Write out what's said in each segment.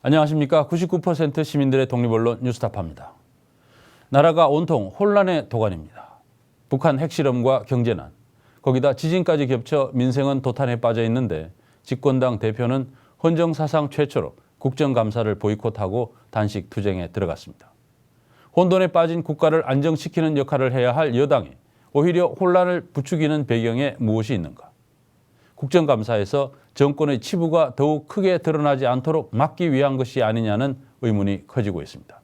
안녕하십니까. 99% 시민들의 독립언론 뉴스타파입니다. 나라가 온통 혼란의 도가니입니다. 북한 핵실험과 경제난, 거기다 지진까지 겹쳐 민생은 도탄에 빠져 있는데 집권당 대표는 헌정사상 최초로 국정감사를 보이콧하고 단식 투쟁에 들어갔습니다. 혼돈에 빠진 국가를 안정시키는 역할을 해야 할 여당이 오히려 혼란을 부추기는 배경에 무엇이 있는가? 국정감사에서 정권의 치부가 더욱 크게 드러나지 않도록 막기 위한 것이 아니냐는 의문이 커지고 있습니다.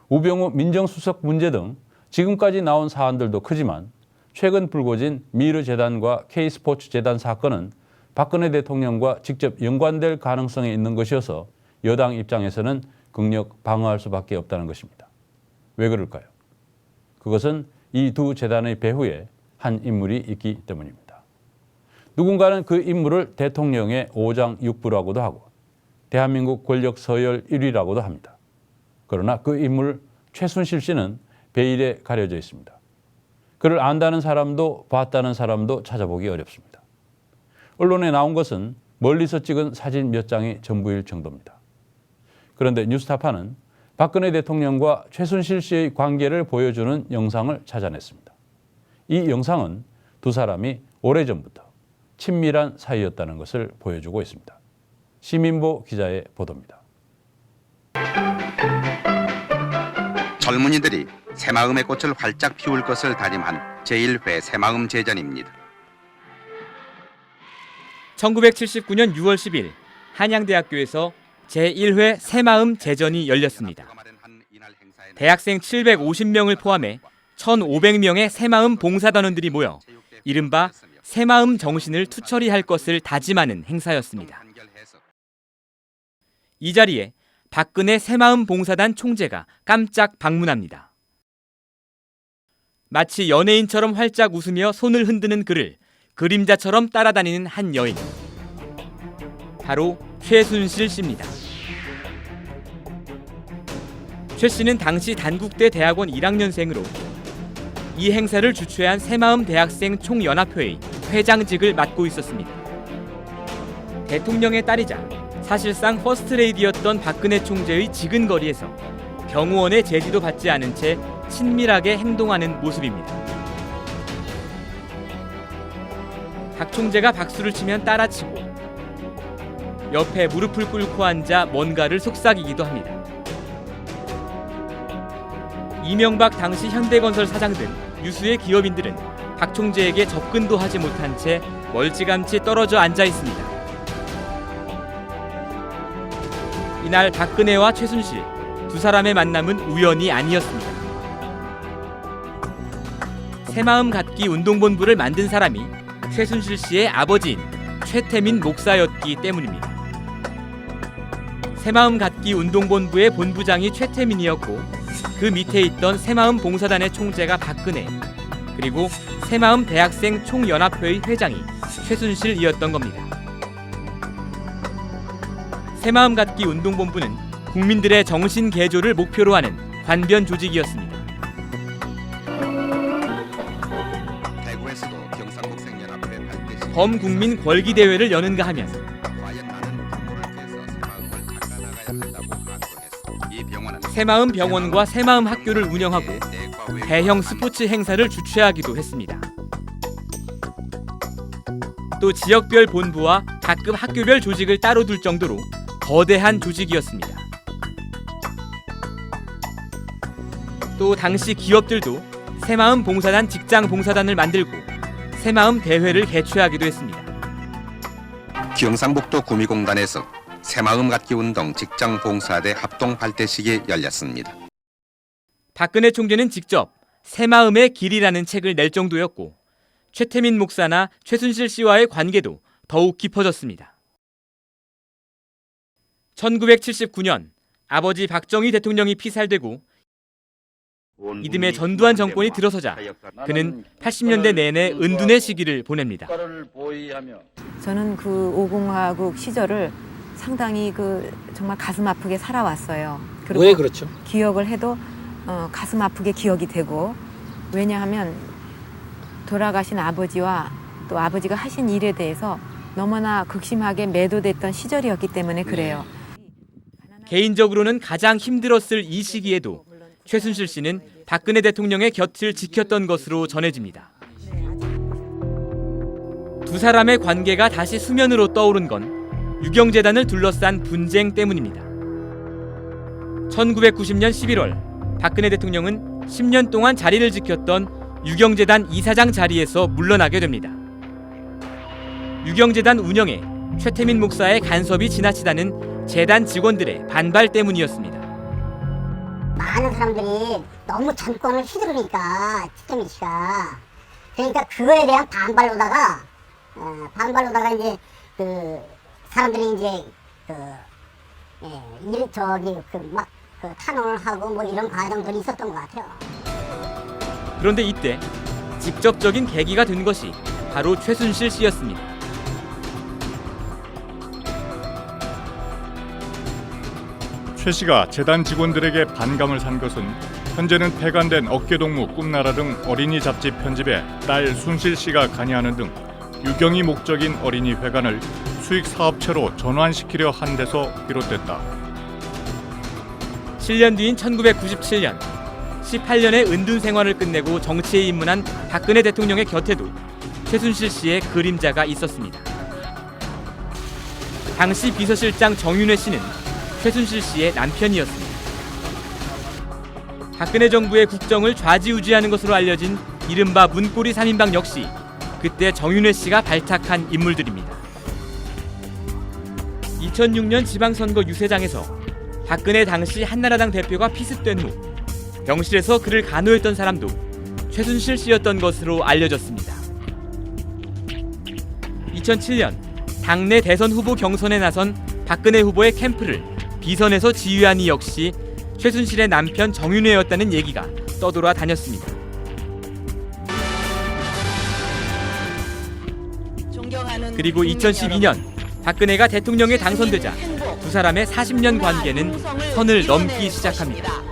우병우 민정수석 문제 등 지금까지 나온 사안들도 크지만 최근 불거진 미르재단과 K스포츠재단 사건은 박근혜 대통령과 직접 연관될 가능성이 있는 것이어서 여당 입장에서는 극력 방어할 수밖에 없다는 것입니다. 왜 그럴까요? 그것은 이 두 재단의 배후에 한 인물이 있기 때문입니다. 누군가는 그 인물을 대통령의 5장 6부라고도 하고 대한민국 권력 서열 1위라고도 합니다. 그러나 그 인물 최순실 씨는 베일에 가려져 있습니다. 그를 안다는 사람도 봤다는 사람도 찾아보기 어렵습니다. 언론에 나온 것은 멀리서 찍은 사진 몇 장이 전부일 정도입니다. 그런데 뉴스타파는 박근혜 대통령과 최순실 씨의 관계를 보여주는 영상을 찾아냈습니다. 이 영상은 두 사람이 오래전부터 친밀한 사이였다는 것을 보여주고 있습니다. 시민보 기자의 보도입니다. 젊은이들이 새마음의 꽃을 활짝 피울 것을 다짐한 제1회 새마음 제전입니다. 1979년 6월 10일 한양대학교에서 제1회 새마음 제전이 열렸습니다. 대학생 750명을 포함해 1,500명의 새마음 봉사단원들이 모여 이른바 새마음 정신을 투철이할 것을 다짐하는 행사였습니다. 이 자리에 박근혜 새마음 봉사단 총재가 깜짝 방문합니다. 마치 연예인처럼 활짝 웃으며 손을 흔드는 그를 그림자처럼 따라다니는 한 여인. 바로 최순실 씨입니다. 최 씨는 당시 단국대 대학원 1학년생으로 이 행사를 주최한 새마음 대학생 총연합회의 회장직을 맡고 있었습니다. 대통령의 딸이자 사실상 퍼스트레이디였던 박근혜 총재의 지근거리에서 경호원의 제지도 받지 않은 채 친밀하게 행동하는 모습입니다. 박 총재가 박수를 치면 따라치고 옆에 무릎을 꿇고 앉아 뭔가를 속삭이기도 합니다. 이명박 당시 현대건설 사장 등 유수의 기업인들은 박 총재에게 접근도 하지 못한 채 멀찌감치 떨어져 앉아 있습니다. 이날 박근혜와 최순실 두 사람의 만남은 우연이 아니었습니다. 새마음 갖기 운동본부를 만든 사람이 최순실 씨의 아버지인 최태민 목사였기 때문입니다. 새마음 갖기 운동본부의 본부장이 최태민이었고 그 밑에 있던 새마음 봉사단의 총재가 박근혜, 그리고 새마음 대학생 총연합회의 회장이 최순실이었던 겁니다. 새마음 갖기 운동본부는 국민들의 정신 개조를 목표로 하는 관변 조직이었습니다. 범국민 권리 대회를 여는가 하면 새마음 병원과 새마음 학교를 운영하고 대형 스포츠 행사를 주최하기도 했습니다. 또 지역별 본부와 각급 학교별 조직을 따로 둘 정도로 거대한 조직이었습니다. 또 당시 기업들도 새마음 봉사단 직장 봉사단을 만들고 새마음 대회를 개최하기도 했습니다. 경상북도 구미공단에서 새마음 갖기 운동 직장 봉사대 합동 발대식이 열렸습니다. 박근혜 총재는 직접 새마음의 길이라는 책을 낼 정도였고 최태민 목사나 최순실 씨와의 관계도 더욱 깊어졌습니다. 1979년 아버지 박정희 대통령이 피살되고 이듬해 전두환 정권이 들어서자 그는 80년대 내내 은둔의 시기를 보냅니다. 저는 그 5공화국 시절을 상당히 정말 가슴 아프게 살아왔어요. 그리고 왜 그렇죠? 기억을 해도 가슴 아프게 기억이 되고, 왜냐하면 돌아가신 아버지와 또 아버지가 하신 일에 대해서 너무나 극심하게 매도됐던 시절이었기 때문에 그래요. 개인적으로는 가장 힘들었을 이 시기에도 최순실 씨는 박근혜 대통령의 곁을 지켰던 것으로 전해집니다. 두 사람의 관계가 다시 수면으로 떠오른 건 유경재단을 둘러싼 분쟁 때문입니다. 1990년 11월 박근혜 대통령은 10년 동안 자리를 지켰던 유경재단 이사장 자리에서 물러나게 됩니다. 유경재단 운영에 최태민 목사의 간섭이 지나치다는 재단 직원들의 반발 때문이었습니다. 많은 사람들이 너무 정권을 휘두르니까 최태민 씨가 그러니까 그거에 대한 반발로다가 이제 그 사람들이 이제 막 탄원을 하고 뭐 이런 과정들이 있었던 것 같아요. 그런데 이때 직접적인 계기가 된 것이 바로 최순실 씨였습니다. 최 씨가 재단 직원들에게 반감을 산 것은 현재는 폐간된 어깨동무, 꿈나라 등 어린이 잡지 편집에 딸 순실 씨가 관여하는 등 유경이 목적인 어린이 회관을 수익 사업체로 전환시키려 한 데서 비롯됐다. 7년 뒤인 1997년 18년의 은둔 생활을 끝내고 정치에 입문한 박근혜 대통령의 곁에도 최순실 씨의 그림자가 있었습니다. 당시 비서실장 정윤회 씨는 최순실 씨의 남편이었습니다. 박근혜 정부의 국정을 좌지우지하는 것으로 알려진 이른바 문고리 3인방 역시 그때 정윤회 씨가 발탁한 인물들입니다. 2006년 지방선거 유세장에서 박근혜 당시 한나라당 대표가 피습된 후 병실에서 그를 간호했던 사람도 최순실 씨였던 것으로 알려졌습니다. 2007년 당내 대선 후보 경선에 나선 박근혜 후보의 캠프를 비선에서 지휘한 이 역시 최순실의 남편 정윤회였다는 얘기가 떠돌아 다녔습니다. 그리고 2012년 박근혜가 대통령에 당선되자 두 사람의 40년 관계는 선을 넘기 시작합니다.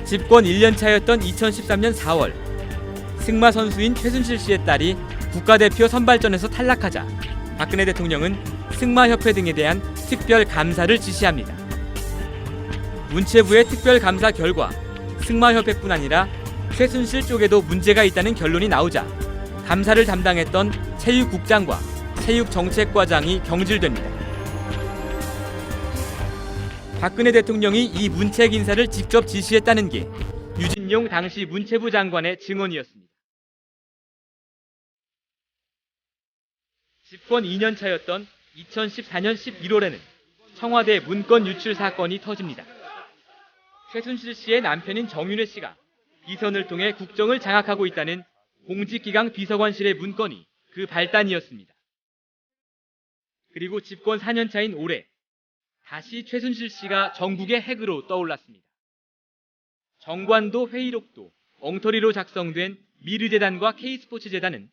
집권 1년 차였던 2013년 4월 승마 선수인 최순실 씨의 딸이 국가대표 선발전에서 탈락하자 박근혜 대통령은 승마협회 등에 대한 특별 감사를 지시합니다. 문체부의 특별 감사 결과 승마협회뿐 아니라 최순실 쪽에도 문제가 있다는 결론이 나오자 감사를 담당했던 체육국장과 체육정책과장이 경질됩니다. 박근혜 대통령이 이 문책 인사를 직접 지시했다는 게 유진용 당시 문체부 장관의 증언이었습니다. 집권 2년 차였던 2014년 11월에는 청와대 문건 유출 사건이 터집니다. 최순실 씨의 남편인 정윤회 씨가 비선을 통해 국정을 장악하고 있다는 공직기강 비서관실의 문건이 그 발단이었습니다. 그리고 집권 4년 차인 올해 다시 최순실 씨가 전국의 핵으로 떠올랐습니다. 정관도 회의록도 엉터리로 작성된 미르재단과 K스포츠재단은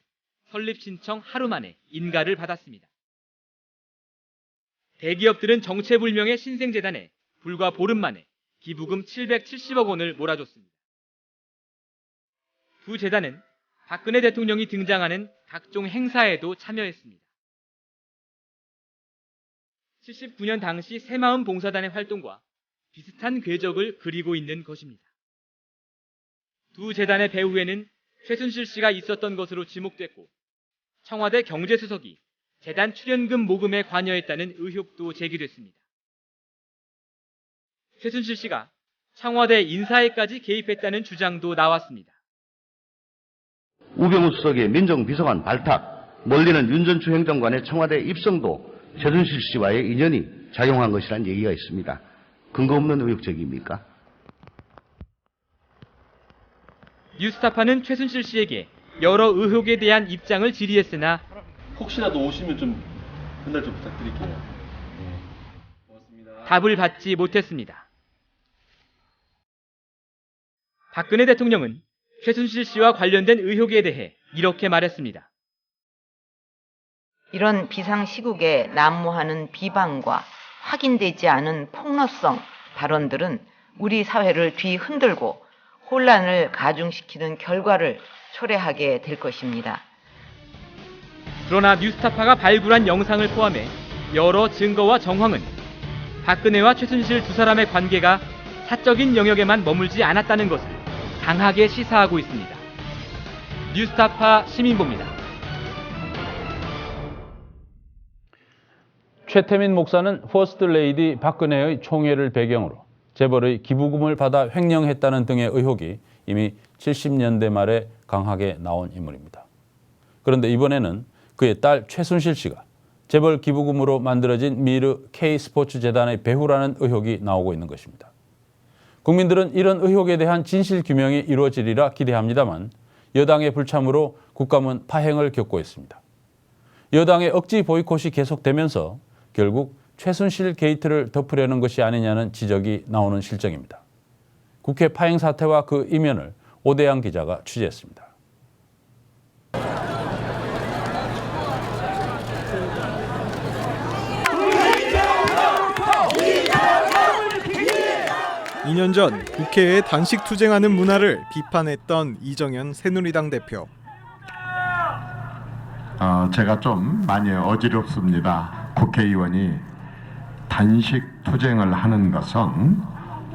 설립 신청 하루 만에 인가를 받았습니다. 대기업들은 정체불명의 신생재단에 불과 보름 만에 기부금 770억 원을 몰아줬습니다. 두 재단은 박근혜 대통령이 등장하는 각종 행사에도 참여했습니다. 79년 당시 새마음 봉사단의 활동과 비슷한 궤적을 그리고 있는 것입니다. 두 재단의 배후에는 최순실 씨가 있었던 것으로 지목됐고 청와대 경제수석이 재단 출연금 모금에 관여했다는 의혹도 제기됐습니다. 최순실 씨가 청와대 인사에까지 개입했다는 주장도 나왔습니다. 우병우 수석의 민정비서관 발탁, 멀리는 윤전추 행정관의 청와대 입성도 최순실 씨와의 인연이 작용한 것이라는 얘기가 있습니다. 근거 없는 의혹 제기입니까? 뉴스타파는 최순실 씨에게 여러 의혹에 대한 입장을 질의했으나 혹시라도 오시면 좀 전달 좀 부탁드릴게요. 고맙습니다. 답을 받지 못했습니다. 박근혜 대통령은 최순실 씨와 관련된 의혹에 대해 이렇게 말했습니다. 이런 비상시국에 난무하는 비방과 확인되지 않은 폭로성 발언들은 우리 사회를 뒤흔들고 혼란을 가중시키는 결과를 초래하게 될 것입니다. 그러나 뉴스타파가 발굴한 영상을 포함해 여러 증거와 정황은 박근혜와 최순실 두 사람의 관계가 사적인 영역에만 머물지 않았다는 것을 강하게 시사하고 있습니다. 뉴스타파 시민보입니다. 최태민 목사는 퍼스트 레이디 박근혜의 총애를 배경으로 재벌의 기부금을 받아 횡령했다는 등의 의혹이 이미 70년대 말에 강하게 나온 인물입니다. 그런데 이번에는 그의 딸 최순실 씨가 재벌 기부금으로 만들어진 미르 K스포츠재단의 배후라는 의혹이 나오고 있는 것입니다. 국민들은 이런 의혹에 대한 진실 규명이 이루어지리라 기대합니다만 여당의 불참으로 국감은 파행을 겪고 있습니다. 여당의 억지 보이콧이 계속되면서 결국 최순실 게이트를 덮으려는 것이 아니냐는 지적이 나오는 실정입니다. 국회 파행 사태와 그 이면을 오대양 기자가 취재했습니다. 이 년 전 국회에 단식 투쟁하는 문화를 비판했던 이정현 새누리당 대표. 제가 좀 많이 어지럽습니다. 국회의원이 단식 투쟁을 하는 것은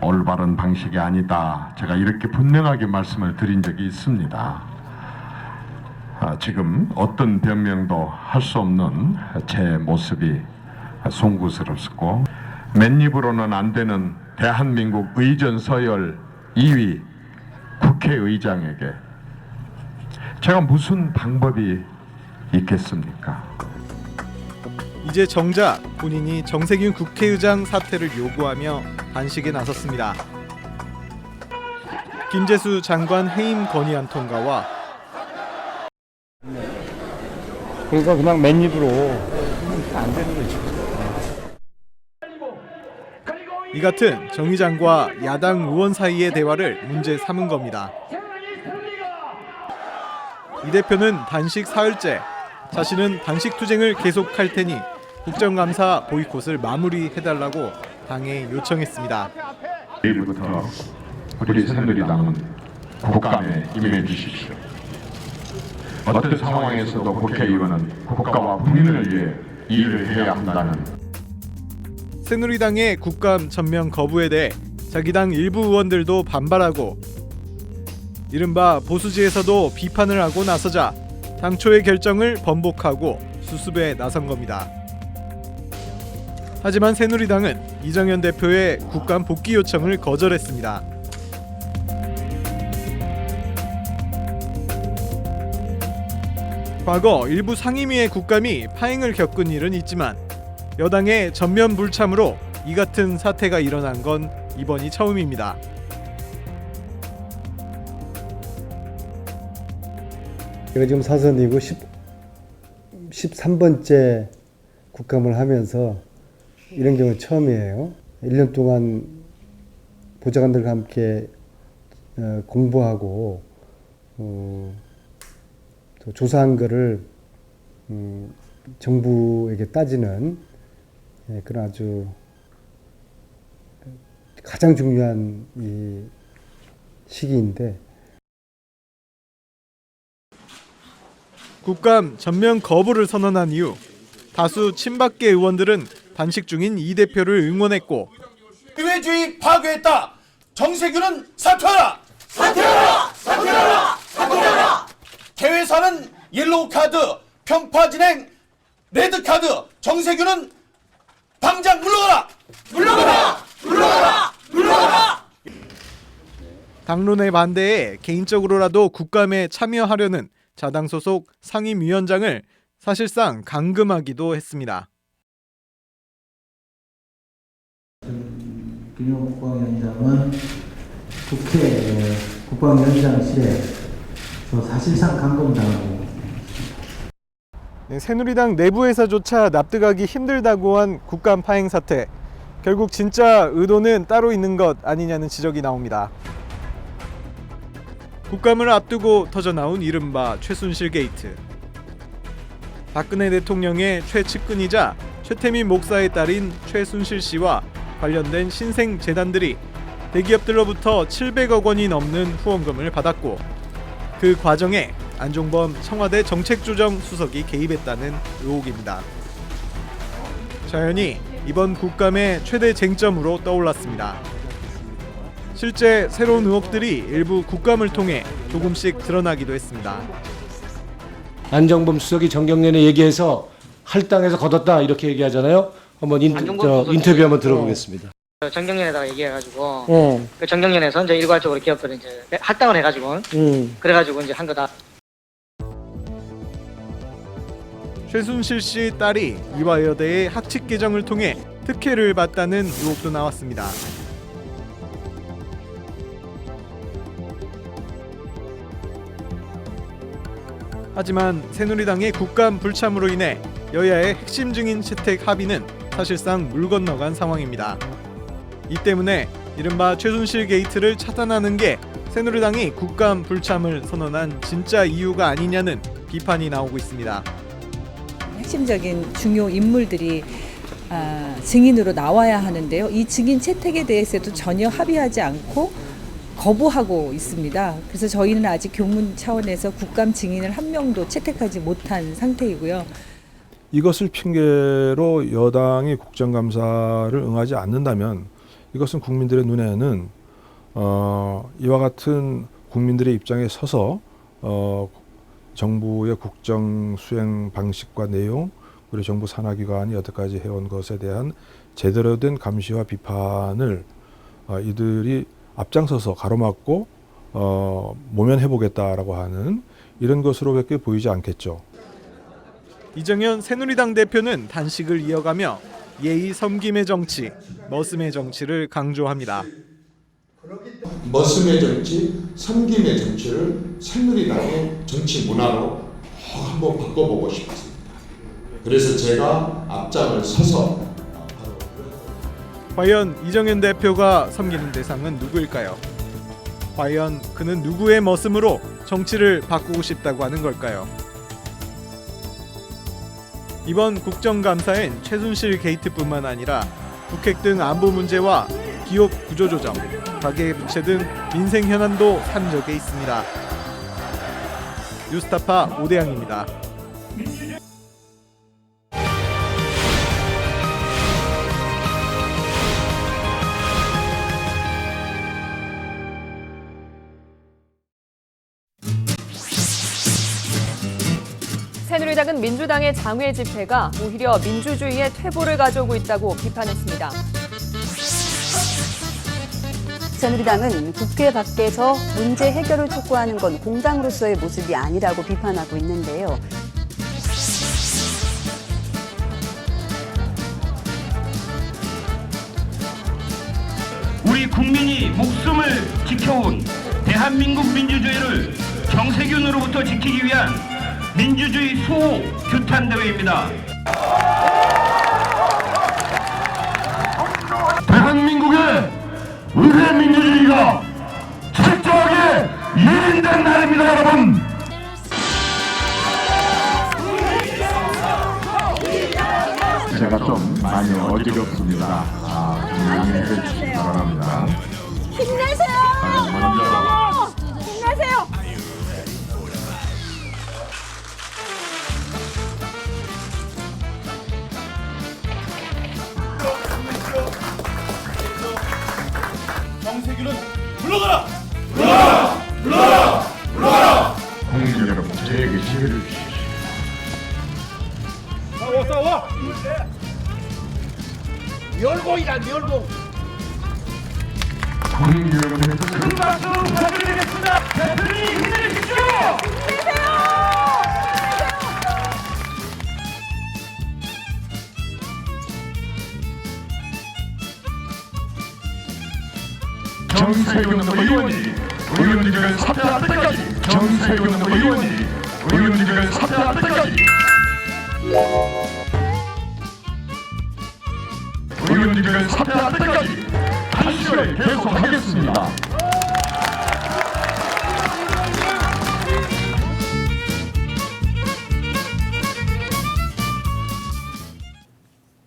올바른 방식이 아니다. 제가 이렇게 분명하게 말씀을 드린 적이 있습니다. 지금 어떤 변명도 할 수 없는 제 모습이 송구스럽고 맨입으로는 안 되는 대한민국 의전 서열 2위 국회의장에게 제가 무슨 방법이 있겠습니까? 이제 정작 본인이 정세균 국회의장 사퇴를 요구하며 단식에 나섰습니다. 김재수 장관 해임 건의안 통과와 그러니까 그냥 맨입으로 안 되는 거죠. 이 같은 정 의장과 야당 의원 사이의 대화를 문제 삼은 겁니다. 이 대표는 단식 사흘째 자신은 단식 투쟁을 계속할 테니 국정감사 보이콧을 마무리해달라고 당에 요청했습니다. 내일부터 우리 새누리당은 국감에 임해 주십시오. 어떤 상황에서도 국회의원은 국가와 국민을 위해 일을 해야 한다는 새누리당의 국감 전면 거부에 대해 자기 당 일부 의원들도 반발하고 이른바 보수지에서도 비판을 하고 나서자 당초의 결정을 번복하고 수습에 나선 겁니다. 하지만 새누리당은 이정현 대표의 국감 복귀 요청을 거절했습니다. 과거 일부 상임위의 국감이 파행을 겪은 일은 있지만 여당의 전면 불참으로 이 같은 사태가 일어난 건 이번이 처음입니다. 제가 지금 사선이고 13번째 국감을 하면서 이런 경우는 처음이에요. 1년 동안 보좌관들과 함께 공부하고 또 조사한 거를 정부에게 따지는 그런 아주 가장 중요한 이 시기인데 국감 전면 거부를 선언한 이후 다수 친박계 의원들은 단식 중인 이 대표를 응원했고 의회주의 파괴했다. 정세균은 사퇴하라. 사퇴하라. 사퇴하라. 사퇴하라. 개회사는 옐로우 카드, 편파 진행 레드 카드. 정세균은 당장 물러가라! 물러가라! 물러가라! 물러가라! 당론의 반대에 개인적으로라도 국감에 참여하려는 자당 소속 상임위원장을 사실상 감금하기도 했습니다. 김용국 국방위원장은 국회 국방위원장실에 사실상 감금당하고 새누리당 내부에서조차 납득하기 힘들다고 한 국감 파행 사태. 결국 진짜 의도는 따로 있는 것 아니냐는 지적이 나옵니다. 국감을 앞두고 터져나온 이른바 최순실 게이트. 박근혜 대통령의 최측근이자 최태민 목사의 딸인 최순실 씨와 관련된 신생 재단들이 대기업들로부터 700억 원이 넘는 후원금을 받았고 그 과정에 안종범 청와대 정책조정수석이 개입했다는 의혹입니다. 자연히 이번 국감의 최대 쟁점으로 떠올랐습니다. 실제 새로운 의혹들이 일부 국감을 통해 조금씩 드러나기도 했습니다. 안정범 수석이 정경련에 얘기해서 할당해서 걷었다 이렇게 얘기하잖아요. 한번 인터뷰 한번 들어보겠습니다. 정경련에다가 얘기해가지고 그 정경련에서 이제 일괄적으로 기업들은 이제 할당을 해가지고 그래가지고 이제 한 거다. 최순실 씨 딸이 이화여대의 학칙 개정을 통해 특혜를 받다는 의혹도 나왔습니다. 하지만 새누리당의 국감 불참으로 인해 여야의 핵심 증인 채택 합의는 사실상 물 건너간 상황입니다. 이 때문에 이른바 최순실 게이트를 차단하는 게 새누리당이 국감 불참을 선언한 진짜 이유가 아니냐는 비판이 나오고 있습니다. 핵심적인 중요 인물들이 증인으로 나와야 하는데요. 이 증인 채택에 대해서도 전혀 합의하지 않고 거부하고 있습니다. 그래서 저희는 아직 교문 차원에서 국감 증인을 한 명도 채택하지 못한 상태이고요. 이것을 핑계로 여당이 국정감사를 응하지 않는다면 이것은 국민들의 눈에는 이와 같은 국민들의 입장에 서서 정부의 국정 수행 방식과 내용 그리고 정부 산하기관이 여태까지 해온 것에 대한 제대로 된 감시와 비판을 이들이 앞장서서 가로막고 모면해보겠다라고 하는 이런 것으로밖에 보이지 않겠죠. 이정현 새누리당 대표는 단식을 이어가며 예의 섬김의 정치, 머슴의 정치를 강조합니다. 머슴의 정치, 섬김의 정치를 새누리당의 정치 문화로 한번 바꿔보고 싶습니다. 그래서 제가 앞장을 서서 과연 이정현 대표가 섬기는 대상은 누구일까요? 과연 그는 누구의 머슴으로 정치를 바꾸고 싶다고 하는 걸까요? 이번 국정감사엔 최순실 게이트뿐만 아니라 북핵 등 안보 문제와 기업 구조조정, 가계부채 등 민생 현안도 산적해 있습니다. 뉴스타파 오대양입니다. 새누리당은 민주당의 장외 집회가 오히려 민주주의의 퇴보를 가져오고 있다고 비판했습니다. 새누리당은 국회 밖에서 문제 해결을 촉구하는 건 공당으로서의 모습이 아니라고 비판하고 있는데요. 우리 국민이 목숨을 지켜온 대한민국 민주주의를 정세균으로부터 지키기 위한 민주주의 수호 규탄대회입니다. 대한민국의 의회 민주주의가 철저하게 유린된 날입니다, 여러분. 제가 좀 많이 어지럽습니다. 양해해 주시기 바랍니다. 힘내세요! 힘내세요! 정세균은 물러가라! 물러가라! 물러가라! 물러가라! 국민 여러분, 저에게 지혜를 주십시오. 싸워! 열공이란 열공! 국민 여러분의 큰 박수 부탁드리겠습니다! 대표님 힘내십시오! 정세균 의원님을 사퇴할 때까지 정세균 의원님을 사퇴할 때까지 의원님을 사퇴할 때까지 단식을 계속하겠습니다.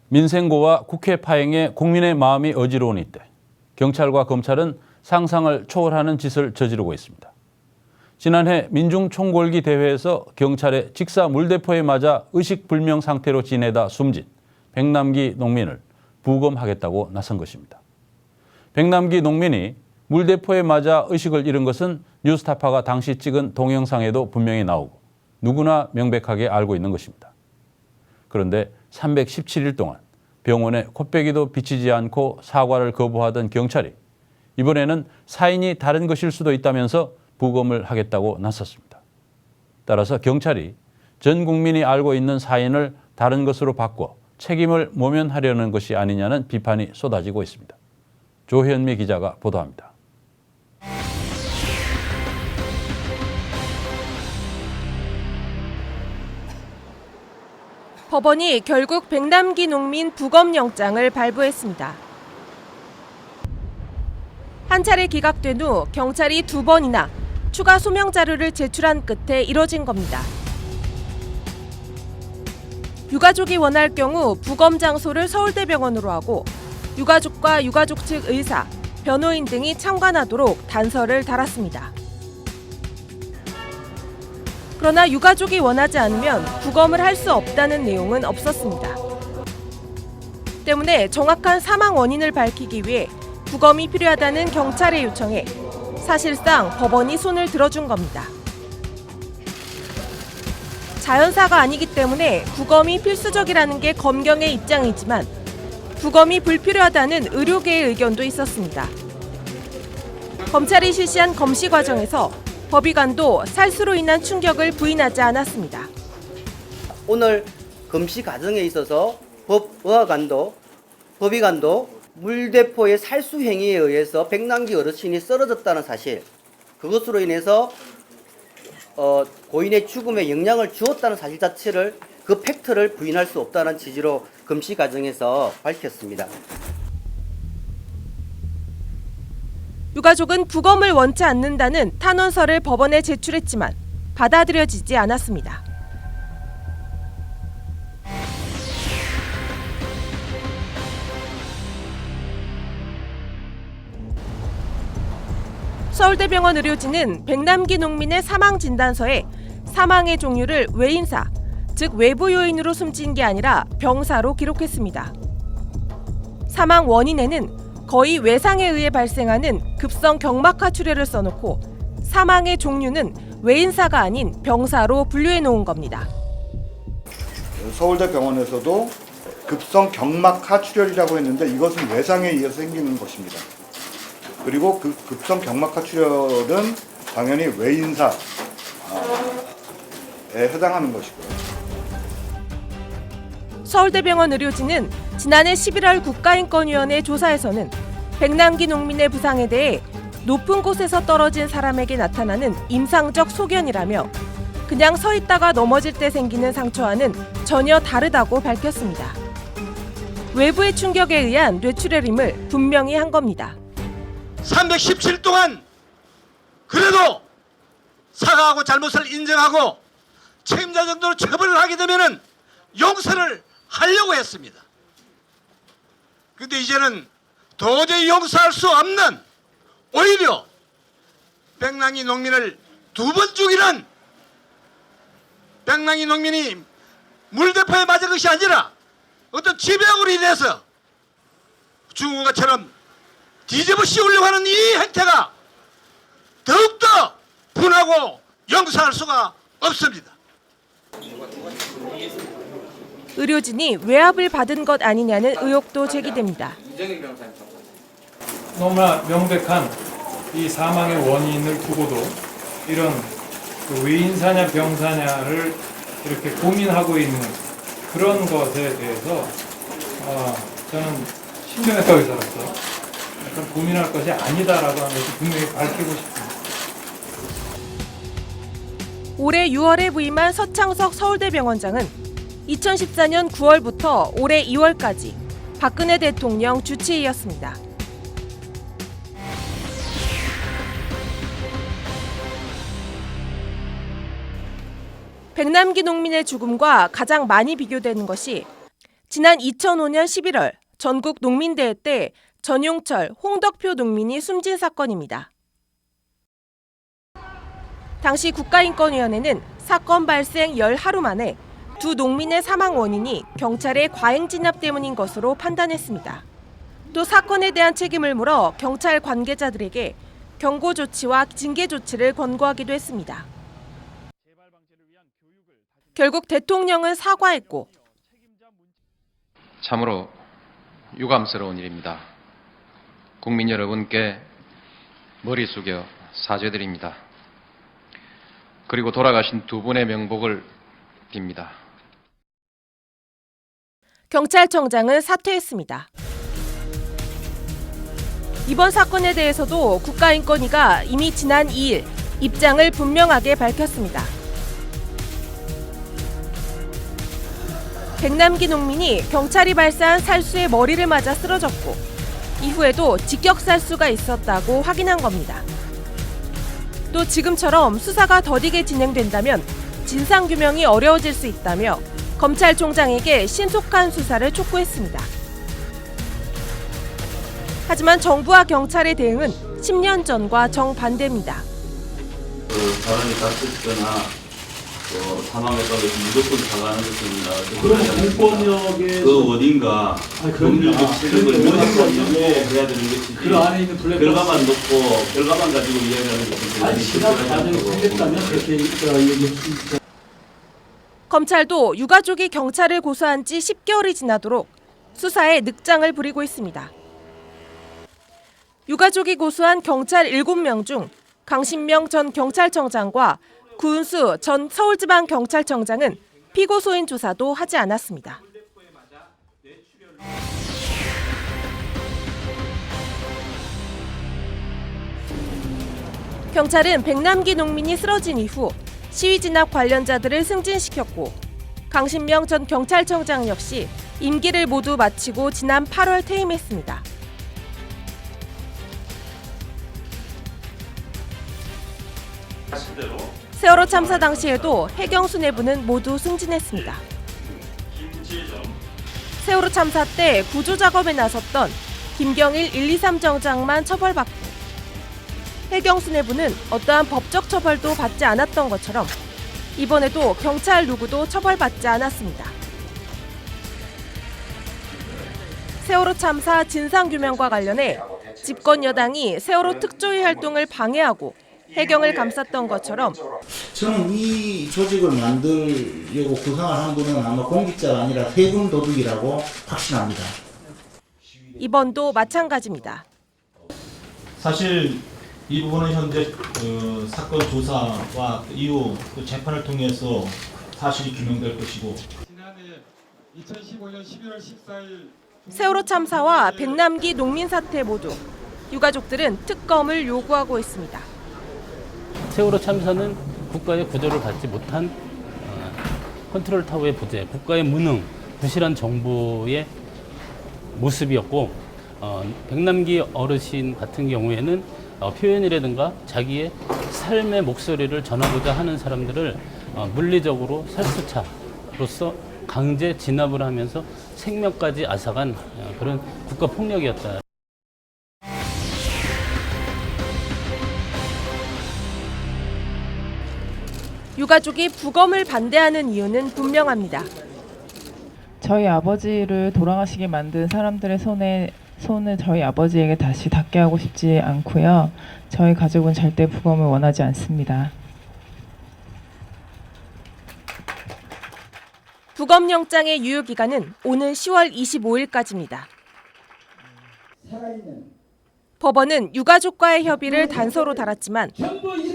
민생고와 국회 파행에 국민의 마음이 어지러운 이때 경찰과 검찰은 상상을 초월하는 짓을 저지르고 있습니다. 지난해 민중총궐기 대회에서 경찰의 직사 물대포에 맞아 의식불명 상태로 지내다 숨진 백남기 농민을 부검하겠다고 나선 것입니다. 백남기 농민이 물대포에 맞아 의식을 잃은 것은 뉴스타파가 당시 찍은 동영상에도 분명히 나오고 누구나 명백하게 알고 있는 것입니다. 그런데 317일 동안 병원에 코빼기도 비치지 않고 사과를 거부하던 경찰이 이번에는 사인이 다른 것일 수도 있다면서 부검을 하겠다고 나섰습니다. 따라서 경찰이 전 국민이 알고 있는 사인을 다른 것으로 바꿔 책임을 모면하려는 것이 아니냐는 비판이 쏟아지고 있습니다. 조현미 기자가 보도합니다. 법원이 결국 백남기 농민 부검영장을 발부했습니다. 한 차례 기각된 후 경찰이 2번이나 추가 소명 자료를 제출한 끝에 이뤄진 겁니다. 유가족이 원할 경우 부검 장소를 서울대병원으로 하고 유가족과 유가족 측 의사, 변호인 등이 참관하도록 단서를 달았습니다. 그러나 유가족이 원하지 않으면 부검을 할 수 없다는 내용은 없었습니다. 때문에 정확한 사망 원인을 밝히기 위해 부검이 필요하다는 경찰의 요청에 사실상 법원이 손을 들어준 겁니다. 자연사가 아니기 때문에 부검이 필수적이라는 게 검경의 입장이지만 부검이 불필요하다는 의료계의 의견도 있었습니다. 검찰이 실시한 검시 과정에서 법의관도 살수로 인한 충격을 부인하지 않았습니다. 오늘 검시 과정에 있어서 법의관도 물대포의 살수 행위에 의해서 백남기 어르신이 쓰러졌다는 사실, 그것으로 인해서 고인의 죽음에 영향을 주었다는 사실 자체를, 그 팩트를 부인할 수 없다는 취지로 검시 과정에서 밝혔습니다. 유가족은 부검을 원치 않는다는 탄원서를 법원에 제출했지만 받아들여지지 않았습니다. 서울대병원 의료진은 백남기 농민의 사망 진단서에 사망의 종류를 외인사, 즉 외부 요인으로 숨진 게 아니라 병사로 기록했습니다. 사망 원인에는 거의 외상에 의해 발생하는 급성 경막하 출혈을 써놓고 사망의 종류는 외인사가 아닌 병사로 분류해 놓은 겁니다. 서울대병원에서도 급성 경막하 출혈이라고 했는데 이것은 외상에 의해서 생기는 것입니다. 그리고 그 급성 경막하 출혈은 당연히 외인사에 해당하는 것이고요. 서울대병원 의료진은 지난해 11월 국가인권위원회 조사에서는 백남기 농민의 부상에 대해 높은 곳에서 떨어진 사람에게 나타나는 임상적 소견이라며 그냥 서 있다가 넘어질 때 생기는 상처와는 전혀 다르다고 밝혔습니다. 외부의 충격에 의한 뇌출혈임을 분명히 한 겁니다. 317일 동안 그래도 사과하고 잘못을 인정하고 책임자 정도로 처벌을 하게 되면은 용서를 하려고 했습니다. 근데 이제는 도저히 용서할 수 없는, 오히려 백남기 농민을 2번 죽이는, 백남기 농민이 물대포에 맞은 것이 아니라 어떤 지병으로 인해서 죽은 것처럼 뒤집어 씌우려고 하는 이 행태가 더욱더 분하고 용서할 수가 없습니다. 의료진이 외압을 받은 것 아니냐는 의혹도 제기됩니다. 너무나 명백한 이 사망의 원인을 두고도 이런 외인사냐 병사냐를 이렇게 고민하고 있는 그런 것에 대해서 저는 신경외과 의사로서 약간 고민할 것이 아니다라고 하는 것을 분명히 밝히고 싶습니다. 올해 6월에 부임한 서창석 서울대병원장은 2014년 9월부터 올해 2월까지 박근혜 대통령 주치의였습니다. 백남기 농민의 죽음과 가장 많이 비교되는 것이 지난 2005년 11월 전국 농민대회 때 전용철, 홍덕표 농민이 숨진 사건입니다. 당시 국가인권위원회는 사건 발생 열 하루 만에 두 농민의 사망 원인이 경찰의 과잉 진압 때문인 것으로 판단했습니다. 또 사건에 대한 책임을 물어 경찰 관계자들에게 경고 조치와 징계 조치를 권고하기도 했습니다. 결국 대통령은 사과했고 참으로 유감스러운 일입니다. 국민 여러분께 머리 숙여 사죄드립니다. 그리고 돌아가신 두 분의 명복을 빕니다. 경찰청장은 사퇴했습니다. 이번 사건에 대해서도 국가인권위가 이미 지난 2일 입장을 분명하게 밝혔습니다. 백남기 농민이 경찰이 발사한 살수의 머리를 맞아 쓰러졌고 이후에도 직격살수가 있었다고 확인한 겁니다. 또 지금처럼 수사가 더디게 진행된다면 진상규명이 어려워질 수 있다며 검찰총장에게 신속한 수사를 촉구했습니다. 하지만 정부와 경찰의 대응은 10년 전과 정반대입니다. 사람이 다쳤거나 사망에 따라서 무조건 사과하는 것입니다. 그럼 공권력의 그 어딘가 법률적 책임을 명확하게 해야 되는 것이지. 그 안에 있는 블랙박스 결과만 놓고 결과만 가지고 이야기하는 것은 아니 시각 과정이 틀렸다면 그렇게 얘기했습니다. 검찰도 유가족이 경찰을 고소한 지 10개월이 지나도록 수사에 늑장을 부리고 있습니다. 유가족이 고소한 경찰 7명 중 강신명 전 경찰청장과 구은수 전 서울지방경찰청장은 피고소인 조사도 하지 않았습니다. 경찰은 백남기 농민이 쓰러진 이후 시위 진압 관련자들을 승진시켰고 강신명 전 경찰청장 역시 임기를 모두 마치고 지난 8월 퇴임했습니다. 세월호 참사 당시에도 해경수 내부는 모두 승진했습니다. 세월호 참사 때 구조 작업에 나섰던 김경일 123 정장만 처벌받고 해경수 내부는 어떠한 법적 처벌도 받지 않았던 것처럼 이번에도 경찰 누구도 처벌받지 않았습니다. 세월호 참사 진상규명과 관련해 집권 여당이 세월호 특조위 활동을 방해하고 해경을 감쌌던 것처럼 저는 이 조직을 만들려고 구상을 한 분은 아마 공직자가 아니라 해군 도둑이라고 확신합니다. 이번도 마찬가지입니다. 사실 이 부분은 현재 사건 조사와 이후 재판을 통해서 사실이 규명될 것이고 지난해 2015년 11월 14일 세월호 참사와 백남기 농민 사태 모두 유가족들은 특검을 요구하고 있습니다. 세월호 참사는 국가의 구조를 받지 못한 컨트롤 타워의 부재, 국가의 무능, 부실한 정부의 모습이었고 백남기 어르신 같은 경우에는 표현이라든가 자기의 삶의 목소리를 전하고자 하는 사람들을 물리적으로 살수차로서 강제 진압을 하면서 생명까지 앗아간 그런 국가 폭력이었다. 유가족이 부검을 반대하는 이유는 분명합니다. 저희 아버지를 돌아가시게 만든 사람들의 손을 저희 아버지에게 다시 닿게 하고 싶지 않고요. 저희 가족은 절대 부검을 원하지 않습니다. 부검영장의 유효기간은 오는 10월 25일까지입니다. 법원은 유가족과의 협의를 단서로 달았지만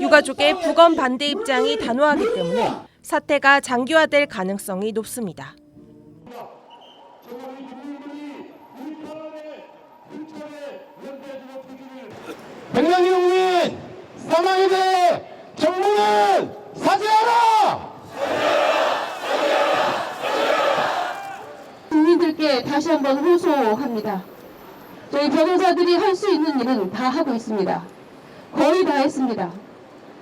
유가족의 부검 반대 입장이 단호하기 때문에 사태가 장기화될 가능성이 높습니다. 백남기 농민 사망에 대해 정부는 사죄하라! 국민들께 다시 한번 호소합니다. 저희 변호사들이 할 수 있는 일은 다 하고 있습니다. 거의 다 했습니다.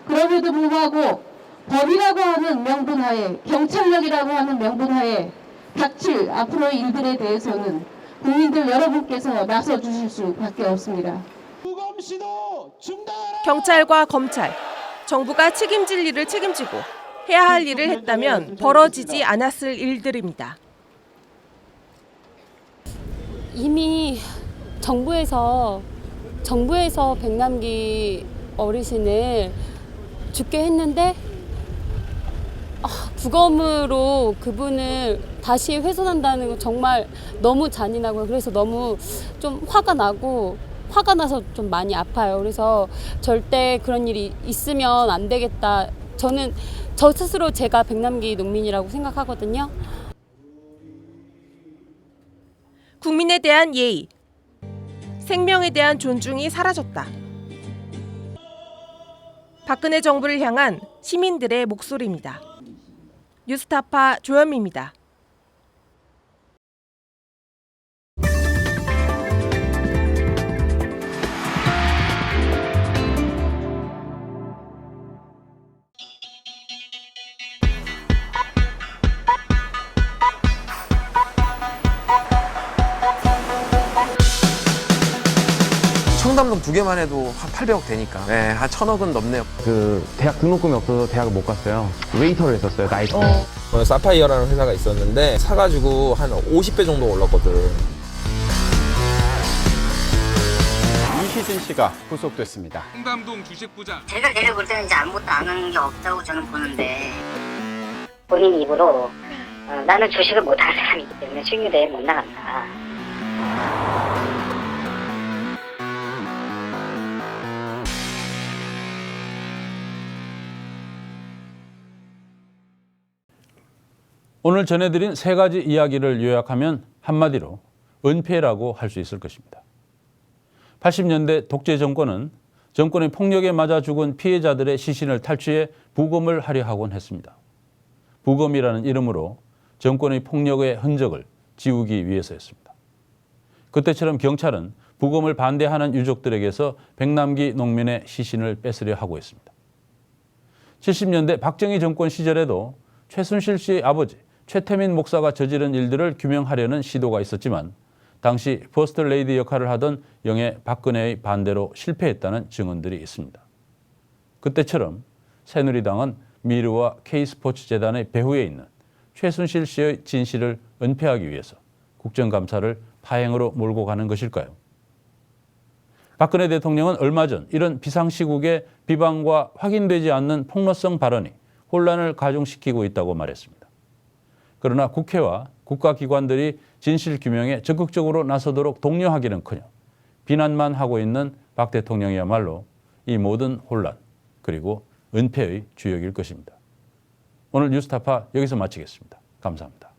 그럼에도 불구하고 법이라고 하는 명분하에, 경찰력이라고 하는 명분하에 닥칠 앞으로의 일들에 대해서는 국민들 여러분께서 나서 주실 수밖에 없습니다. 경찰과 검찰, 정부가 책임질 일을 책임지고 해야 할 일을 했다면 벌어지지 않았을 일들입니다. 이미 정부에서 백남기 어르신을 죽게 했는데 부검으로 그분을 다시 훼손한다는 거 정말 너무 잔인하고요. 그래서 너무 좀 화가 나서 좀 많이 아파요. 그래서 절대 그런 일이 있으면 안 되겠다. 저는 저 스스로 제가 백남기 농민이라고 생각하거든요. 국민에 대한 예의, 생명에 대한 존중이 사라졌다. 박근혜 정부를 향한 시민들의 목소리입니다. 뉴스타파 조현미입니다. 청담동 2개만 해도 한 800억 되니까 네, 한 1000억은 넘네요. 그 대학 등록금이 없어서 대학을 못 갔어요. 웨이터를 했었어요, 나이트. 사파이어라는 회사가 있었는데 사가지고 한 50배 정도 올랐거든. 이희진 씨가 구속됐습니다. 청담동 주식부자. 제가 볼 때는 이제 아무것도 안 하는 게 없다고 저는 보는데 본인 입으로 나는 주식을 못하는 사람이기 때문에 수익률에 못 나간다. 오늘 전해드린 3가지 이야기를 요약하면 한마디로 은폐라고 할 수 있을 것입니다. 80년대 독재 정권은 정권의 폭력에 맞아 죽은 피해자들의 시신을 탈취해 부검을 하려 하곤 했습니다. 부검이라는 이름으로 정권의 폭력의 흔적을 지우기 위해서였습니다. 그때처럼 경찰은 부검을 반대하는 유족들에게서 백남기 농민의 시신을 뺏으려 하고 있습니다. 70년대 박정희 정권 시절에도 최순실 씨의 아버지 최태민 목사가 저지른 일들을 규명하려는 시도가 있었지만 당시 퍼스트 레이디 역할을 하던 영예 박근혜의 반대로 실패했다는 증언들이 있습니다. 그때처럼 새누리당은 미르와 K스포츠재단의 배후에 있는 최순실 씨의 진실을 은폐하기 위해서 국정감사를 파행으로 몰고 가는 것일까요? 박근혜 대통령은 얼마 전 이런 비상시국에 비방과 확인되지 않는 폭로성 발언이 혼란을 가중시키고 있다고 말했습니다. 그러나 국회와 국가기관들이 진실규명에 적극적으로 나서도록 독려하기는커녕 비난만 하고 있는 박 대통령이야말로 이 모든 혼란 그리고 은폐의 주역일 것입니다. 오늘 뉴스타파 여기서 마치겠습니다. 감사합니다.